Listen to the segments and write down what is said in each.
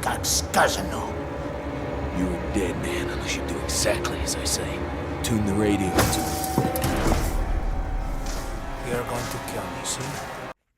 как сказано. You're a dead man unless you do exactly as I say. Tune the radio to... You're going to kill me, see?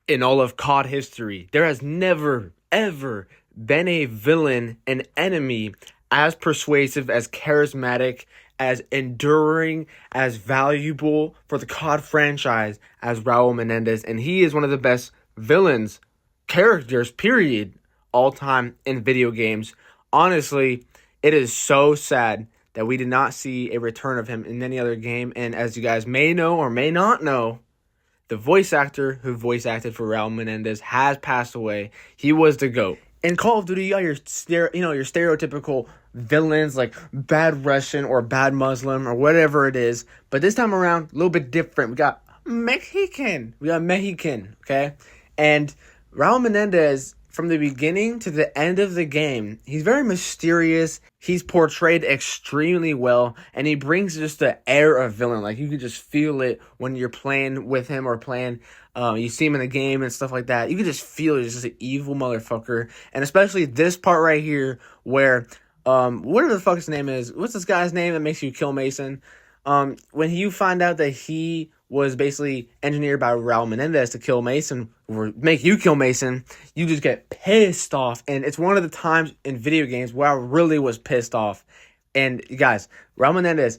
In all of COD history, there has never, ever been a villain, an enemy, as persuasive, as charismatic, as enduring, as valuable for the COD franchise as Raul Menendez. And he is one of the best villains, characters, period, all time in video games. Honestly, it is so sad that we did not see a return of him in any other game. And as you guys may know or may not know, the voice actor who voice acted for Raul Menendez has passed away. He was the GOAT. In Call of Duty, you got your stereotypical villains like bad Russian or bad Muslim or whatever it is. But this time around, a little bit different. We got Mexican. Okay? And Raul Menendez, from the beginning to the end of the game, he's very mysterious. He's portrayed extremely well, and he brings just the air of villain. Like, you can just feel it when you're playing with him or playing. You see him in the game and stuff like that. You can just feel he's just an evil motherfucker. And especially this part right here where, whatever the fuck his name is, what's this guy's name that makes you kill Mason? When you find out that he was basically engineered by Raul Menendez to kill Mason, or make you kill Mason, you just get pissed off. And it's one of the times in video games where I really was pissed off. And guys, Raul Menendez,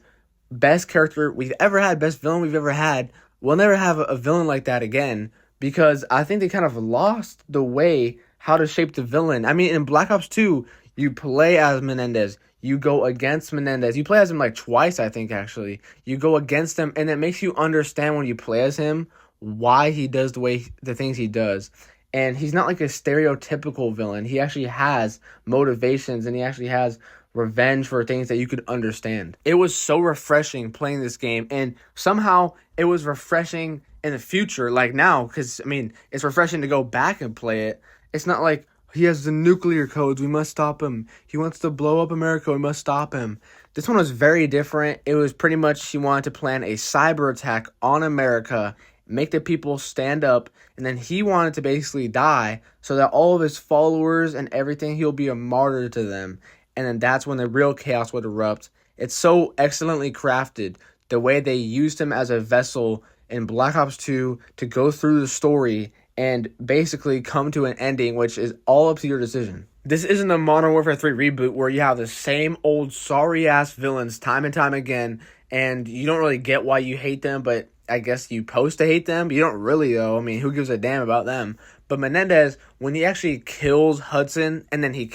best character we've ever had, best villain we've ever had. We'll never have a villain like that again, because I think they kind of lost the way how to shape the villain. I mean, in Black Ops 2, you play as Menendez. You go against Menendez. You play as him like twice, I think, actually. You go against him, and it makes you understand when you play as him why he does the things he does. And he's not like a stereotypical villain. He actually has motivations, and he actually has revenge for things that you could understand. It was so refreshing playing this game, and somehow it was refreshing in the future, like now, because, I mean, it's refreshing to go back and play it. It's not like, he has the nuclear codes, we must stop him. He wants to blow up America, we must stop him. This one was very different. It was pretty much he wanted to plan a cyber attack on America, make the people stand up, and then he wanted to basically die so that all of his followers and everything, he'll be a martyr to them. And then that's when the real chaos would erupt. It's so excellently crafted, the way they used him as a vessel in Black Ops 2 to go through the story and basically come to an ending, which is all up to your decision. This isn't a Modern Warfare 3 reboot where you have the same old sorry-ass villains time and time again, and you don't really get why you hate them, but I guess you supposed to hate them. You don't really, though. I mean, who gives a damn about them? But Menendez, when he actually kills Hudson, and then he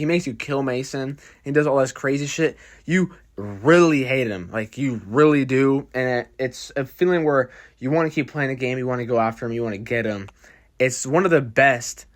makes you kill Mason, he does all this crazy shit, you really hate him. Like, you really do. And it's a feeling where you want to keep playing the game, you want to go after him, you want to get him. It's one of the best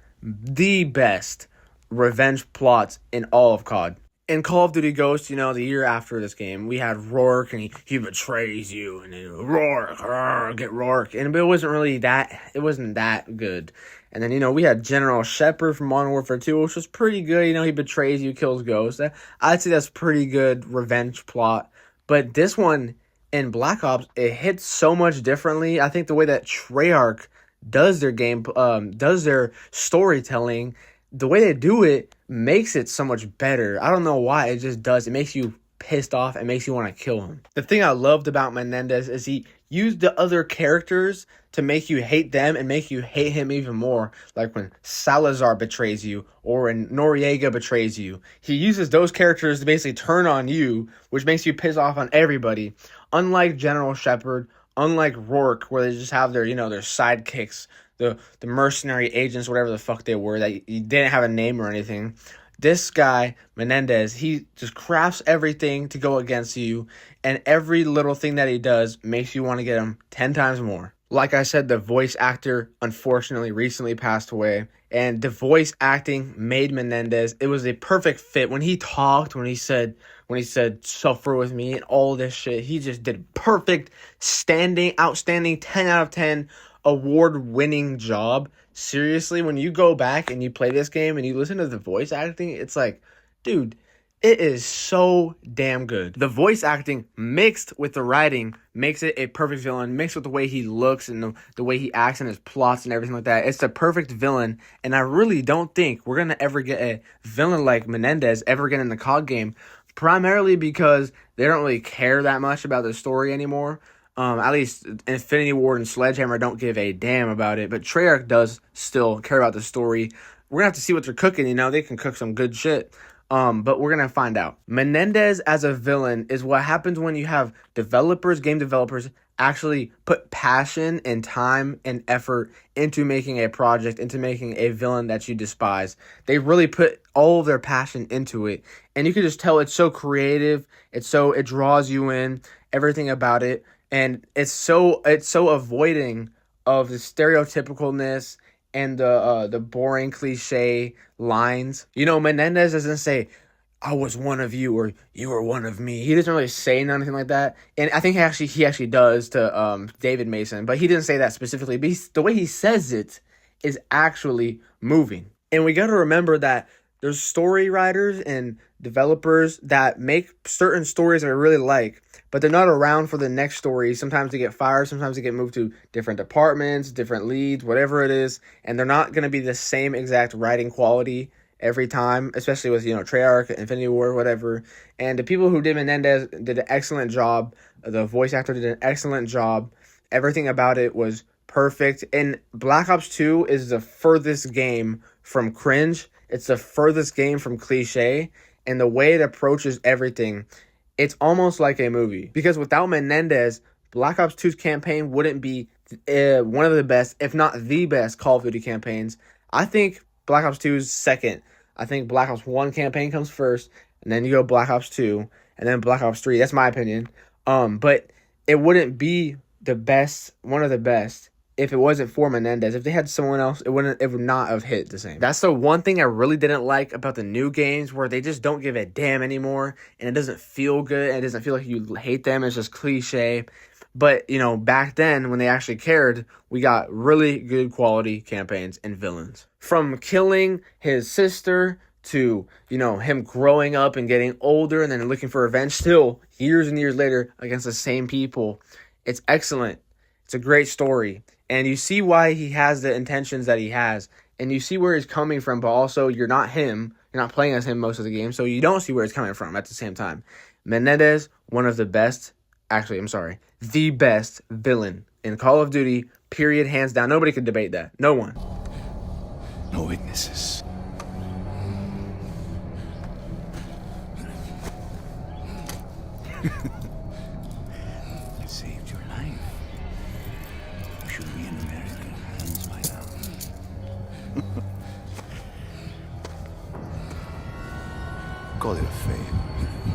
revenge plots in all of COD. In Call of Duty Ghosts, the year after this game, we had Rourke, and he betrays you, and then Rourke, get Rourke. And it wasn't that good. And then, we had General Shepard from Modern Warfare 2, which was pretty good. He betrays you, kills Ghosts. I'd say that's pretty good revenge plot. But this one, in Black Ops, it hits so much differently. I think the way that Treyarch does their storytelling, the way they do it makes it so much better. I don't know why, it just does. It makes you pissed off. It makes you want to kill him. The thing I loved about Menendez is he used the other characters to make you hate them and make you hate him even more. Like when Salazar betrays you or when Noriega betrays you. He uses those characters to basically turn on you, which makes you piss off on everybody. Unlike General Shepard, unlike Rourke, where they just have their sidekicks, the mercenary agents, whatever the fuck they were, that you didn't have a name or anything. This guy, Menendez, he just crafts everything to go against you, and every little thing that he does makes you want to get him 10 times more. Like I said, the voice actor, unfortunately, recently passed away, and the voice acting made Menendez, it was a perfect fit. When he talked, when he said, suffer with me, and all this shit, he just did perfect, outstanding, 10 out of 10, award-winning job. Seriously, when you go back and you play this game and you listen to the voice acting, it's like, dude, It is so damn good. The voice acting mixed with the writing makes it a perfect villain, mixed with the way he looks and the way he acts and his plots and everything like that. It's the perfect villain, and I really don't think we're going to ever get a villain like Menendez ever again in the COD game, primarily because they don't really care that much about the story anymore. At least Infinity Ward and Sledgehammer don't give a damn about it, but Treyarch does still care about the story. We're going to have to see what they're cooking, they can cook some good shit. But we're going to find out. Menendez as a villain is what happens when you have game developers, actually put passion and time and effort into making a project, into making a villain that you despise. They really put all of their passion into it. And you can just tell it's so creative. It draws you in, everything about it. And it's so avoiding of the stereotypicalness and the boring cliche lines. Menendez doesn't say, "I was one of you" or "you were one of me." He doesn't really say anything like that. And I think he actually does to David Mason, but he didn't say that specifically. But the way he says it is actually moving. And we got to remember that there's story writers and developers that make certain stories that I really like, but they're not around for the next story. Sometimes they get fired, sometimes they get moved to different departments, different leads, whatever it is, and they're not going to be the same exact writing quality every time, especially with, Treyarch, Infinity Ward, whatever. And the people who did Menendez did an excellent job. The voice actor did an excellent job. Everything about it was perfect. And Black Ops 2 is the furthest game from cringe. It's the furthest game from cliche. And the way it approaches everything, it's almost like a movie. Because without Menendez, Black Ops 2's campaign wouldn't be one of the best, if not the best, Call of Duty campaigns. I think Black Ops 2 is second. I think Black Ops 1 campaign comes first, and then you go Black Ops 2, and then Black Ops 3. That's my opinion. But it wouldn't be the best, one of the best, if it wasn't for Menendez. If they had someone else, it would not have hit the same. That's the one thing I really didn't like about the new games, where they just don't give a damn anymore, and it doesn't feel good, and it doesn't feel like you hate them. It's just cliche. But, back then, when they actually cared, we got really good quality campaigns and villains. From killing his sister to, him growing up and getting older and then looking for revenge still years and years later against the same people. It's excellent. It's a great story. And you see why he has the intentions that he has. And you see where he's coming from, but also you're not him. You're not playing as him most of the game, so you don't see where he's coming from at the same time. Menendez, one of the best, the best villain in Call of Duty, period, hands down. Nobody could debate that. No one. No witnesses. I saved your life. You should be in American hands by now. Call it a favor.